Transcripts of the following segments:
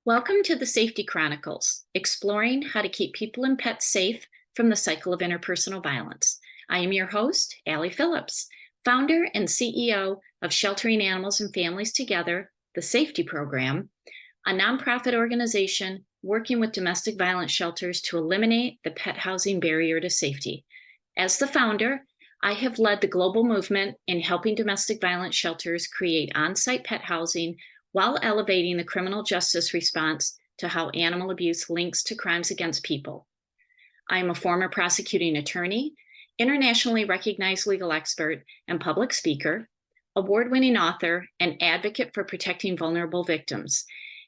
Welcome to the SAFeTy Chronicles, exploring how to keep people and pets safe from the cycle of interpersonal violence. I am your host, Allie Phillips, founder and CEO of Sheltering Animals and Families Together, the SAFeTy Program, a nonprofit organization working with domestic violence shelters to eliminate the pet housing barrier to safety. As the founder, I have led the global movement in helping domestic violence shelters create on-site pet housing while elevating the criminal justice response to how animal abuse links to crimes against people. I am a former prosecuting attorney, internationally recognized legal expert, and public speaker, award-winning author, and advocate for protecting vulnerable victims.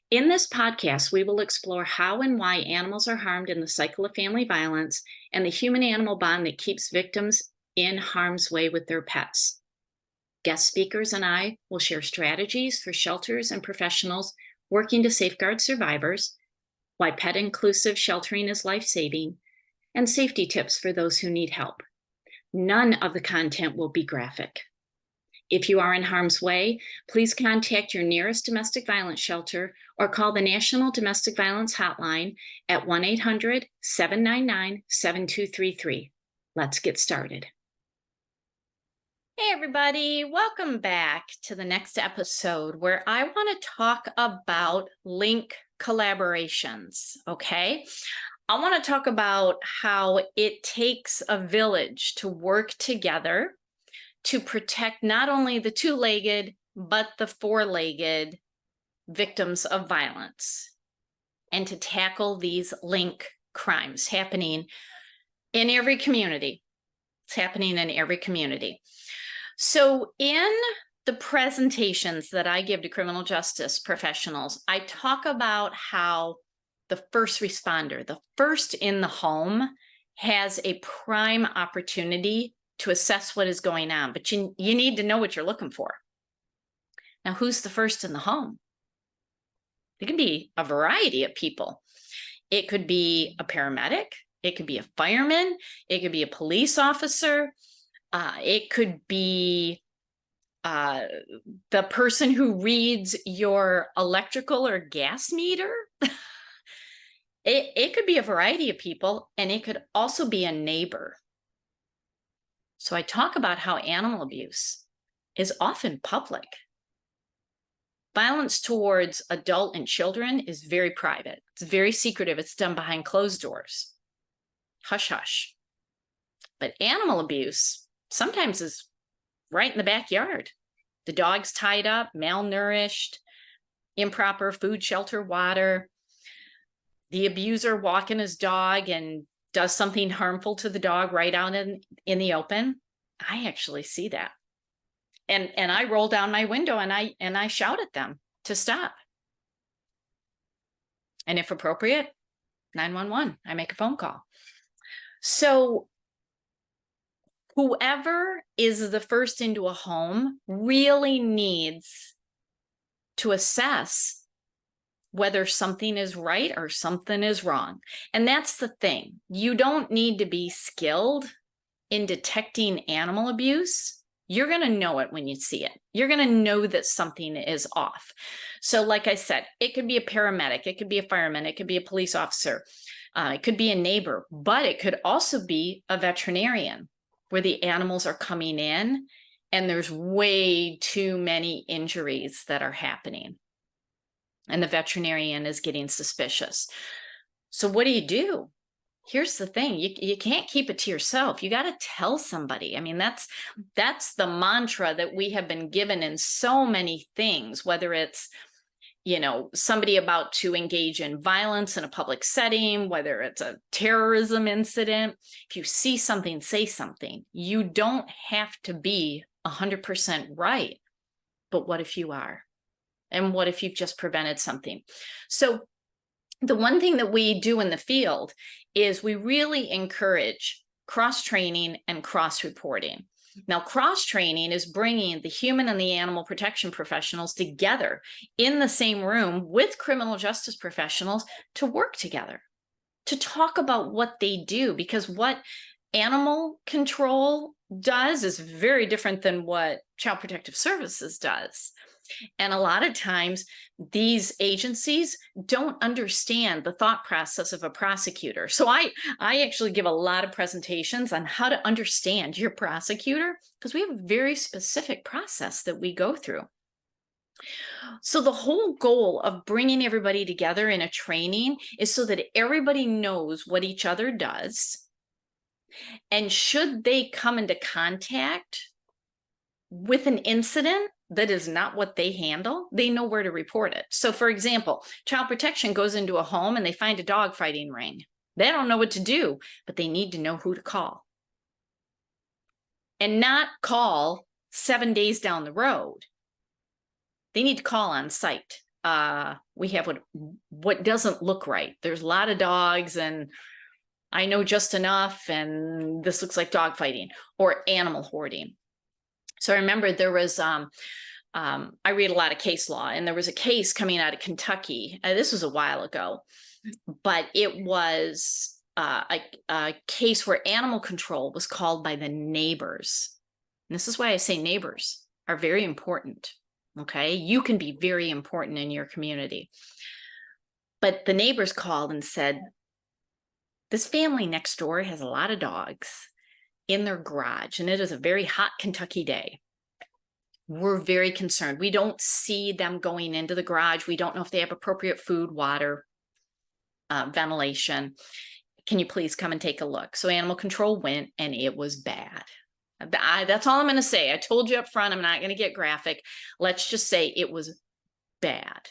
In this podcast, we will explore how and why animals are harmed in the cycle of family violence and the human-animal bond that keeps victims in harm's way with their pets. Guest speakers and I will share strategies for shelters and professionals working to safeguard survivors, why pet-inclusive sheltering is life-saving, and safety tips for those who need help. None of the content will be graphic. If you are in harm's way, please contact your nearest domestic violence shelter or call the National Domestic Violence Hotline at 1-800-799-7233. Let's get started. Hey everybody, welcome back to the next episode where I want to talk about link collaborations, okay? I want to talk about how it takes a village to work together to protect not only the two-legged, but the four-legged victims of violence and to tackle these link crimes happening in every community. It's happening in every community. So in the presentations that I give to criminal justice professionals, I talk about how the first responder, the first in the home, has a prime opportunity to assess what is going on, but you need to know what you're looking for. Now, who's the first in the home? It can be a variety of people. It could be a paramedic, it could be a fireman, it could be a police officer, it could be the person who reads your electrical or gas meter. It could be a variety of people, and it could also be a neighbor. So I talk about how animal abuse is often public. Violence towards adult and children is very private. It's very secretive. It's done behind closed doors. Hush, hush. But animal abuse sometimes is right in the backyard. The dog's tied up, malnourished, improper food, shelter, water. The abuser walking his dog and does something harmful to the dog right out in the open. I actually see that. And I roll down my window and I shout at them to stop. And if appropriate, 911, I make a phone call. So whoever is the first into a home really needs to assess whether something is right or something is wrong. And that's the thing. You don't need to be skilled in detecting animal abuse. You're going to know it when you see it. You're going to know that something is off. So like I said, it could be a paramedic, it could be a fireman, it could be a police officer, it could be a neighbor, but it could also be a veterinarian where the animals are coming in and there's way too many injuries that are happening. And the veterinarian is getting suspicious. So what do? Here's the thing. You can't keep it to yourself. You got to tell somebody. I mean, that's the mantra that we have been given in so many things, whether it's, somebody about to engage in violence in a public setting, whether it's a terrorism incident. If you see something, say something. You don't have to be 100% right. But what if you are? And what if you've just prevented something? So the one thing that we do in the field is we really encourage cross-training and cross-reporting. Now, cross-training is bringing the human and the animal protection professionals together in the same room with criminal justice professionals to work together, to talk about what they do, because what animal control does is very different than what Child Protective Services does. And a lot of times these agencies don't understand the thought process of a prosecutor. So I actually give a lot of presentations on how to understand your prosecutor, because we have a very specific process that we go through. So the whole goal of bringing everybody together in a training is so that everybody knows what each other does. And should they come into contact with an incident that is not what they handle, they know where to report it. So for example, Child Protection goes into a home and they find a dog fighting ring. They don't know what to do, but they need to know who to call. And not call 7 days down the road. They need to call on site. We have what doesn't look right. There's a lot of dogs and I know just enough, and this looks like dog fighting or animal hoarding. So I remember there was, I read a lot of case law, and there was a case coming out of Kentucky. This was a while ago, but it was a case where animal control was called by the neighbors. And this is why I say neighbors are very important. Okay, you can be very important in your community. But the neighbors called and said, this family next door has a lot of dogs in their garage, and it is a very hot Kentucky day. We're very concerned. We don't see them going into the garage. We don't know if they have appropriate food, water, ventilation. Can you please come and take a look? So animal control went, and it was bad. That's all I'm going to say. I told you up front, I'm not going to get graphic. Let's just say it was bad.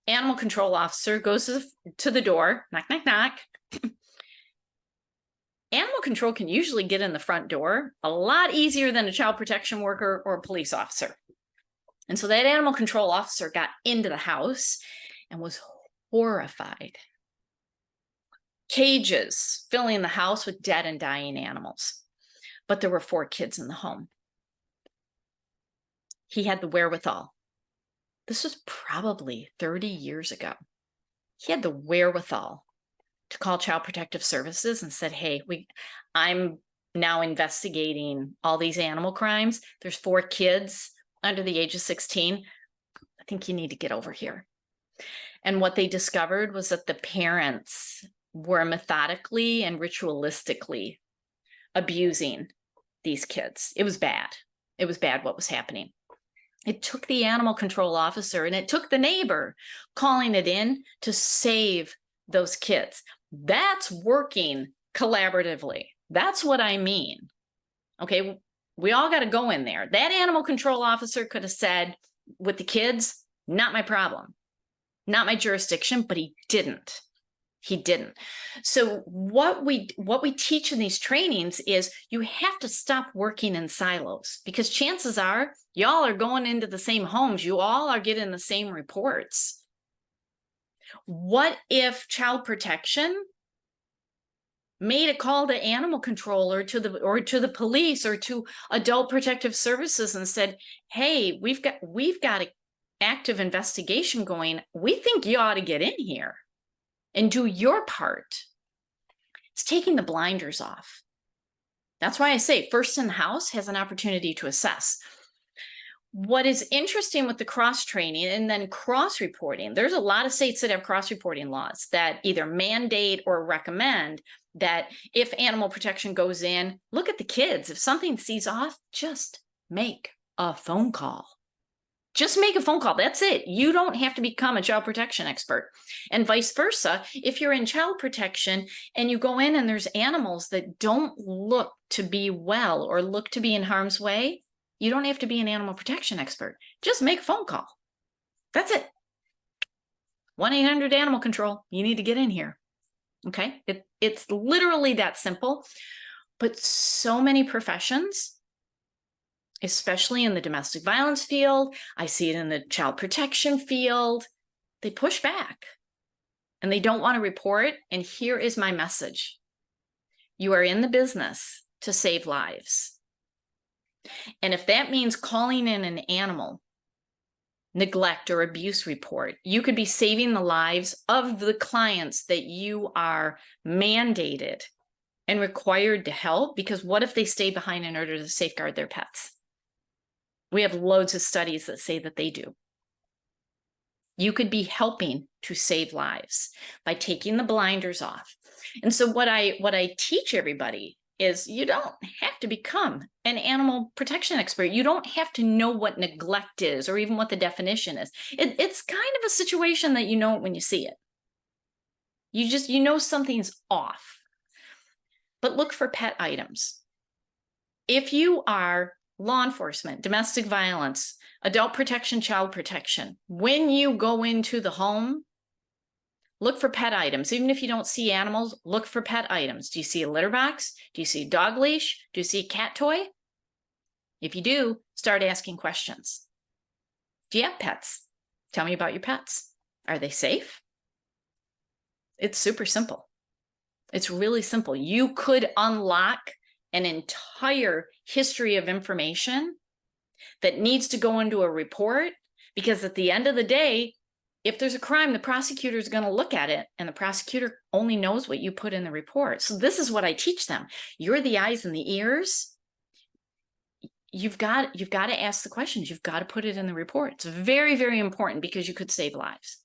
Animal control officer goes to the door, knock, knock, knock. Animal control can usually get in the front door a lot easier than a child protection worker or a police officer. And so that animal control officer got into the house and was horrified. Cages filling the house with dead and dying animals. But there were 4 kids in the home. He had the wherewithal. This was probably 30 years ago. He had the wherewithal to call Child Protective Services and said, hey, I'm now investigating all these animal crimes. There's 4 kids under the age of 16. I think you need to get over here. And what they discovered was that the parents were methodically and ritualistically abusing these kids. It was bad. It was bad what was happening. It took the animal control officer and it took the neighbor calling it in to save those kids. That's working collaboratively. That's what I mean. Okay, we all got to go in there. That animal control officer could have said, with the kids, not my problem, not my jurisdiction, but he didn't. He didn't. So what we teach in these trainings is you have to stop working in silos, because chances are y'all are going into the same homes. You all are getting the same reports. What if Child Protection made a call to animal control or to the police or to Adult Protective Services and said, hey, we've got an active investigation going. We think you ought to get in here and do your part. It's taking the blinders off. That's why I say first in the house has an opportunity to assess. What is interesting with the cross-training and then cross-reporting, there's a lot of states that have cross-reporting laws that either mandate or recommend that if animal protection goes in, look at the kids. If something sees off, just make a phone call. Just make a phone call. That's it. You don't have to become a child protection expert. And vice versa, if you're in child protection and you go in and there's animals that don't look to be well or look to be in harm's way, you don't have to be an animal protection expert. Just make a phone call. That's it. 1-800-ANIMAL CONTROL. You need to get in here. Okay? It's literally that simple. But so many professions, especially in the domestic violence field, I see it in the child protection field, they push back and they don't want to report. And here is my message. You are in the business to save lives. And if that means calling in an animal neglect or abuse report, you could be saving the lives of the clients that you are mandated and required to help, because what if they stay behind in order to safeguard their pets? We have loads of studies that say that they do. You could be helping to save lives by taking the blinders off. And so what I teach everybody is you don't have to become an animal protection expert. You don't have to know what neglect is or even what the definition is. It's kind of a situation that you know it when you see it. You know something's off. But look for pet items. If you are law enforcement, domestic violence, adult protection, child protection, when you go into the home, look for pet items. Even if you don't see animals, look for pet items. Do you see a litter box? Do you see a dog leash? Do you see a cat toy? If you do, start asking questions. Do you have pets? Tell me about your pets. Are they safe? It's super simple. It's really simple. You could unlock an entire history of information that needs to go into a report, because at the end of the day, if there's a crime, the prosecutor is going to look at it, and the prosecutor only knows what you put in the report. So this is what I teach them. You're the eyes and the ears. You've got to ask the questions. You've got to put it in the report. It's very, very important, because you could save lives.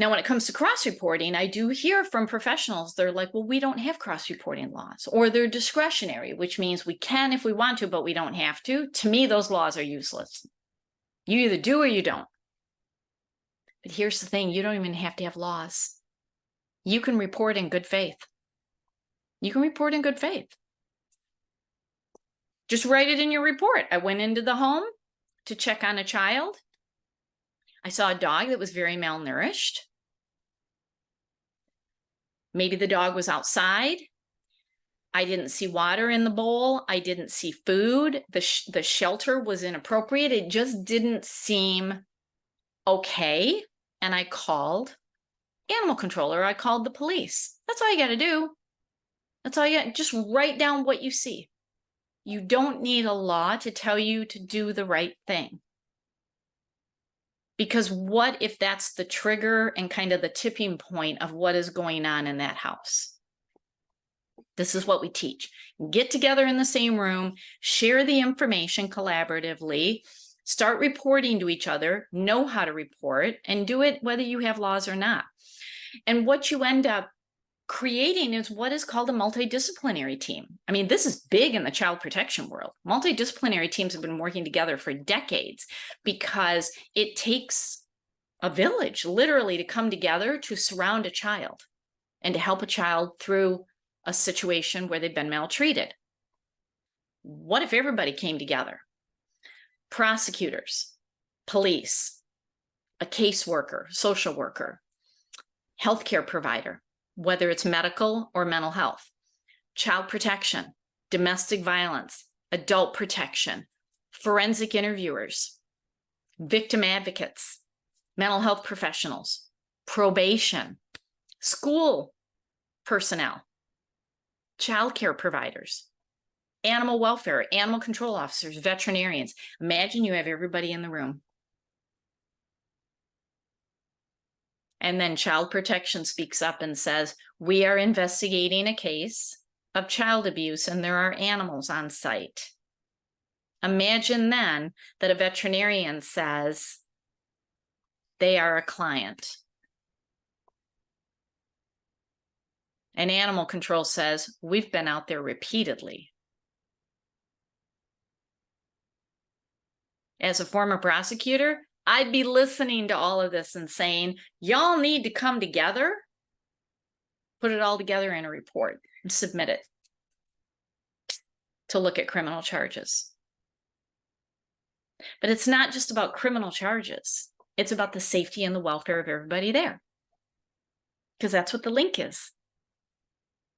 Now, when it comes to cross-reporting, I do hear from professionals, they're like, well, we don't have cross-reporting laws, or they're discretionary, which means we can if we want to, but we don't have to. To me, those laws are useless. You either do or you don't. But here's the thing, you don't even have to have laws. You can report in good faith. You can report in good faith. Just write it in your report. I went into the home to check on a child. I saw a dog that was very malnourished. Maybe the dog was outside. I didn't see water in the bowl. I didn't see food. The shelter was inappropriate. It just didn't seem okay. And I called animal control, or I called the police. That's all you got to do. That's all you got. Just write down what you see. You don't need a law to tell you to do the right thing. Because what if that's the trigger and kind of the tipping point of what is going on in that house? This is what we teach. Get together in the same room, share the information collaboratively, start reporting to each other, know how to report, and do it whether you have laws or not. And what you end up creating is what is called a multidisciplinary team. I mean, this is big in the child protection world. Multidisciplinary teams have been working together for decades, because it takes a village literally to come together to surround a child and to help a child through a situation where they've been maltreated. What if everybody came together? Prosecutors, police, a caseworker, social worker, healthcare provider, whether it's medical or mental health, child protection, domestic violence, adult protection, forensic interviewers, victim advocates, mental health professionals, probation, school personnel, child care providers, animal welfare, animal control officers, veterinarians. Imagine you have everybody in the room. And then child protection speaks up and says, we are investigating a case of child abuse and there are animals on site. Imagine then that a veterinarian says they are a client. And animal control says, we've been out there repeatedly. As a former prosecutor, I'd be listening to all of this and saying, y'all need to come together, put it all together in a report and submit it to look at criminal charges. But it's not just about criminal charges. It's about the safety and the welfare of everybody there. Because that's what the link is.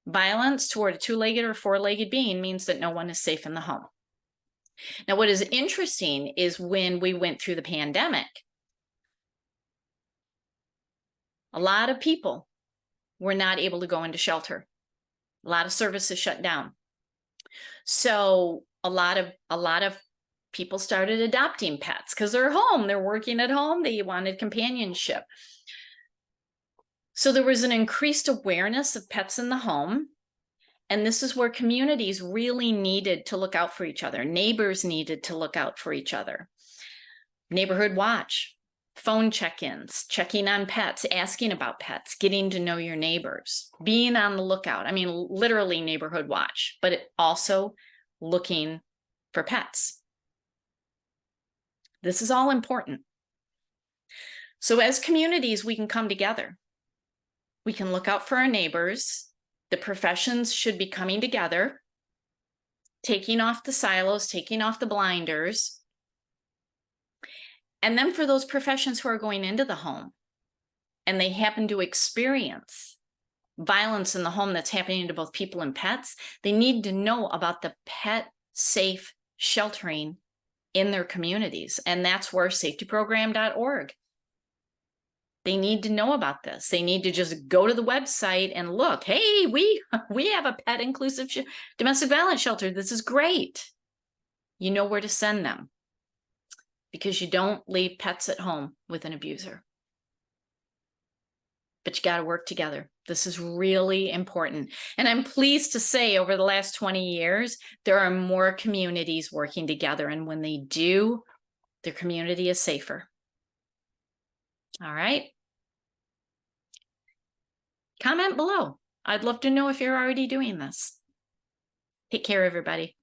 Violence toward a two-legged or four-legged being means that no one is safe in the home. Now, what is interesting is when we went through the pandemic, a lot of people were not able to go into shelter. A lot of services shut down. So a lot of people started adopting pets because they're home, they're working at home, they wanted companionship. So there was an increased awareness of pets in the home. And this is where communities really needed to look out for each other. Neighbors needed to look out for each other. Neighborhood watch, phone check-ins, checking on pets, asking about pets, getting to know your neighbors, being on the lookout. I mean, literally neighborhood watch, but also looking for pets. This is all important. So as communities, we can come together. We can look out for our neighbors. The professions should be coming together, taking off the silos, taking off the blinders. And then for those professions who are going into the home and they happen to experience violence in the home that's happening to both people and pets, they need to know about the pet safe sheltering in their communities. And that's where safetyprogram.org. They need to know about this. They need to just go to the website and look, hey, we have a pet inclusive domestic violence shelter. This is great. You know where to send them because you don't leave pets at home with an abuser. But you got to work together. This is really important. And I'm pleased to say over the last 20 years, there are more communities working together. And when they do, their community is safer. All right. Comment below. I'd love to know if you're already doing this. Take care, everybody.